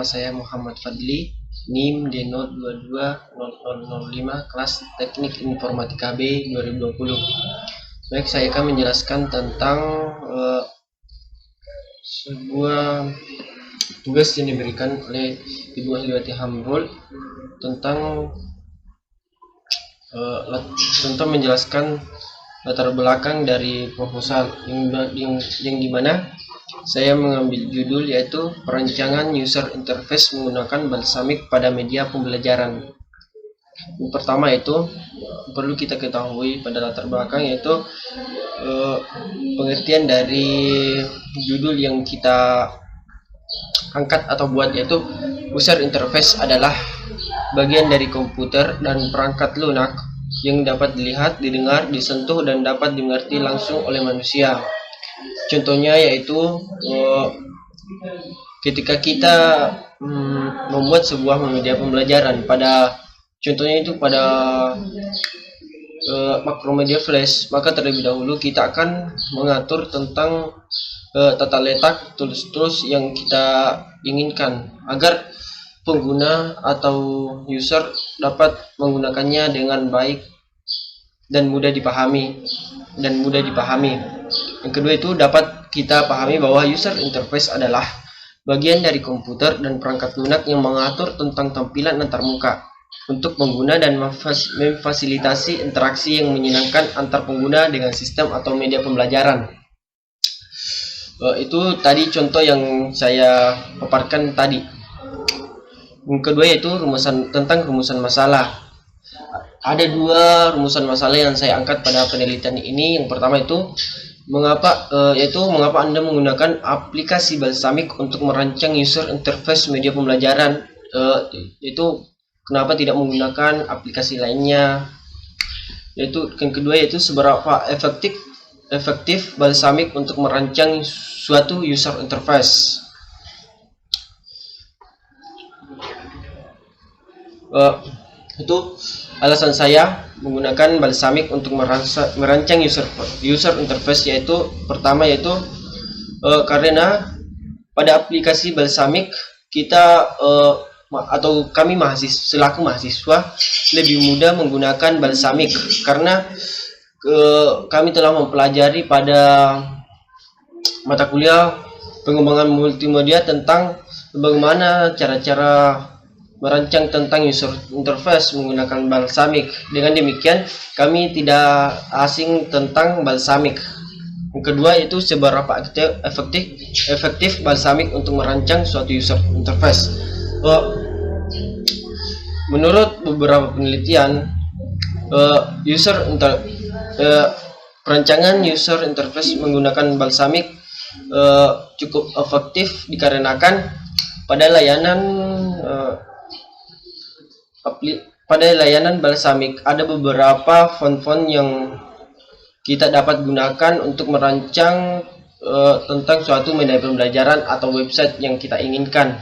nama saya Muhammad Fadli, NIM D022005, kelas Teknik Informatika B 2020. Baik, saya akan menjelaskan tentang sebuah tugas yang diberikan oleh Ibu Ahliwati Hamrul tentang menjelaskan latar belakang dari proposal yang dimana saya mengambil judul yaitu perancangan user interface menggunakan Balsamiq pada media pembelajaran. Yang pertama itu perlu kita ketahui pada latar belakang yaitu pengertian dari judul yang kita angkat atau buat, yaitu user interface adalah bagian dari komputer dan perangkat lunak yang dapat dilihat, didengar, disentuh, dan dapat dimengerti langsung oleh manusia. Contohnya yaitu ketika kita membuat sebuah media pembelajaran, contohnya itu pada Makromedia Flash, maka terlebih dahulu kita akan mengatur tentang tata letak tools-tools yang kita inginkan agar pengguna atau user dapat menggunakannya dengan baik dan mudah dipahami. Yang kedua itu dapat kita pahami bahwa user interface adalah bagian dari komputer dan perangkat lunak yang mengatur tentang tampilan antarmuka untuk pengguna dan memfasilitasi interaksi yang menyenangkan antar pengguna dengan sistem atau media pembelajaran. Itu tadi contoh yang saya paparkan tadi. Yang kedua yaitu tentang rumusan masalah. Ada dua rumusan masalah yang saya angkat pada penelitian ini. Yang pertama itu mengapa Anda menggunakan aplikasi Balsamiq untuk merancang user interface media pembelajaran, itu kenapa tidak menggunakan aplikasi lainnya. Yaitu yang kedua yaitu seberapa efektif Balsamiq untuk merancang suatu user interface. Itu alasan saya menggunakan Balsamiq untuk merancang user interface, yaitu pertama yaitu karena pada aplikasi Balsamiq kita atau kami selaku mahasiswa lebih mudah menggunakan Balsamiq karena kami telah mempelajari pada mata kuliah pengembangan multimedia tentang bagaimana cara-cara merancang tentang user interface menggunakan Balsamiq. Dengan demikian, kami tidak asing tentang Balsamiq. Yang kedua itu seberapa efektif Balsamiq untuk merancang suatu user interface. Menurut beberapa penelitian, perancangan user interface menggunakan Balsamiq cukup efektif dikarenakan pada layanan Balsamiq ada beberapa font-font yang kita dapat gunakan untuk merancang tentang suatu media pembelajaran atau website yang kita inginkan,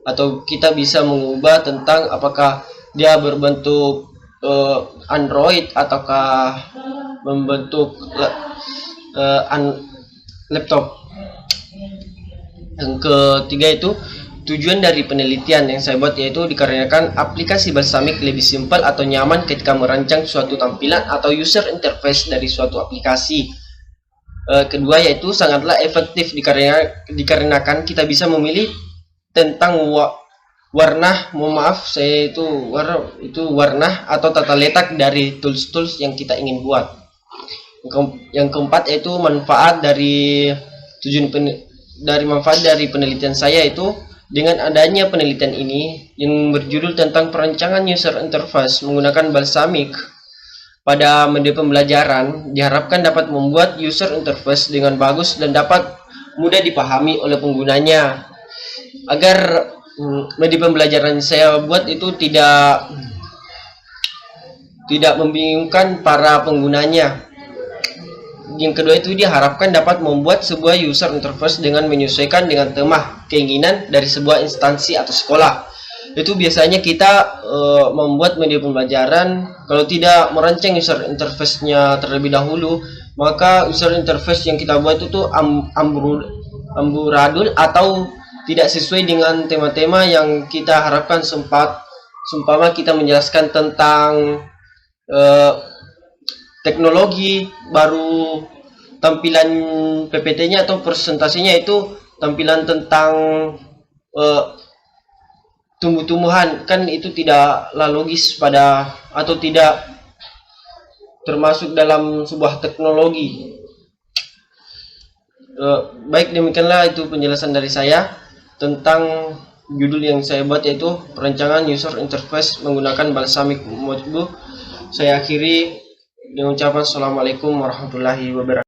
atau kita bisa mengubah tentang apakah dia berbentuk Android ataukah membentuk laptop. Yang ketiga itu tujuan dari penelitian yang saya buat, yaitu dikarenakan aplikasi Balsamiq lebih simpel atau nyaman ketika merancang suatu tampilan atau user interface dari suatu aplikasi. Kedua yaitu sangatlah efektif dikarenakan kita bisa memilih tentang warna atau tata letak dari tools-tools yang kita ingin buat. Yang keempat yaitu manfaat dari penelitian saya, itu dengan adanya penelitian ini yang berjudul tentang perancangan user interface menggunakan Balsamiq pada media pembelajaran, diharapkan dapat membuat user interface dengan bagus dan dapat mudah dipahami oleh penggunanya, agar media pembelajaran saya buat itu tidak membingungkan para penggunanya. Yang kedua itu diharapkan dapat membuat sebuah user interface dengan menyesuaikan dengan tema keinginan dari sebuah instansi atau sekolah. Itu biasanya kita membuat media pembelajaran, kalau tidak merancang user interface-nya terlebih dahulu, maka user interface yang kita buat itu amburadul atau tidak sesuai dengan tema-tema yang kita harapkan. Seumpama kita menjelaskan tentang teknologi, baru tampilan PPT-nya atau presentasinya itu tampilan tentang tumbuh-tumbuhan, kan itu tidaklah logis atau tidak termasuk dalam sebuah teknologi. Baik, demikianlah itu penjelasan dari saya tentang judul yang saya buat, yaitu perancangan user interface menggunakan Balsamiq Notebook. Saya akhiri dengan ucapan assalamualaikum warahmatullahi wabarakatuh.